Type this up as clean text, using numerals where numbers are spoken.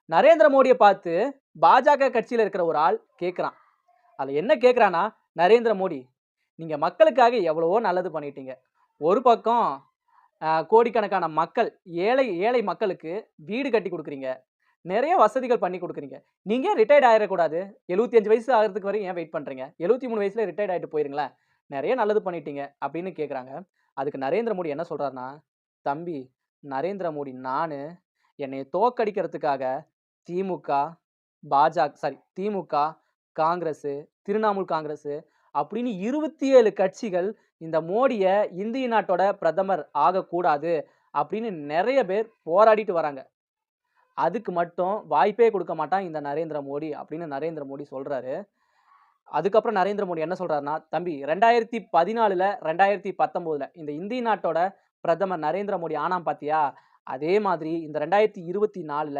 நரேந்திர மோடிய பார்த்து பாஜக கட்சியில இருக்கிற ஒரு ஆள் கேட்கிறான். அதுல என்ன கேட்கிறான்னா, "நரேந்திர மோடி, நீங்க மக்களுக்காக எவ்வளவோ நல்லது பண்ணிட்டீங்க. ஒரு பக்கம் கோடிக்கணக்கான மக்கள், ஏழை ஏழை மக்களுக்கு வீடு கட்டி குடுக்குறீங்க. நெறைய வசதிகள் பண்ணி குடுக்குறீங்க. நீங்க ஏன் ரிட்டயர்ட் ஆயிறக்கூடாது? 75 வயசு ஆகுறதுக்கு வரையும் ஏன் வெயிட் பண்றீங்க? 73 வயசுல ரிட்டயர்ட் ஆயிட்டு போயிருங்களேன். நெறைய நல்லது பண்ணிட்டீங்க." அப்படின்னு கேட்குறாங்க. அதுக்கு நரேந்திர மோடி என்ன சொல்றாருன்னா, "தம்பி, நரேந்திர மோடி நானு, என்னைய தோற்கடிக்கிறதுக்காக திமுக, திமுக, காங்கிரஸு, திரிணாமுல் காங்கிரஸு அப்படின்னு 27 கட்சிகள் இந்த மோடிய இந்திய நாட்டோட பிரதமர் ஆகக்கூடாது அப்படின்னு நெறைய பேர் போராடிட்டு வராங்க. அதுக்கு மட்டும் வாய்ப்பே குடுக்க மாட்டான் இந்த நரேந்திர மோடி அப்படின்னு நரேந்திர மோடி சொல்றாரு. அதுக்கப்புறம் நரேந்திர மோடி என்ன சொல்றாருன்னா, "தம்பி 2014ல, 2019ல இந்த இந்திய நாட்டோட பிரதமர் நரேந்திர மோடி ஆனான் பாத்தியா? அதே மாதிரி இந்த 2024ல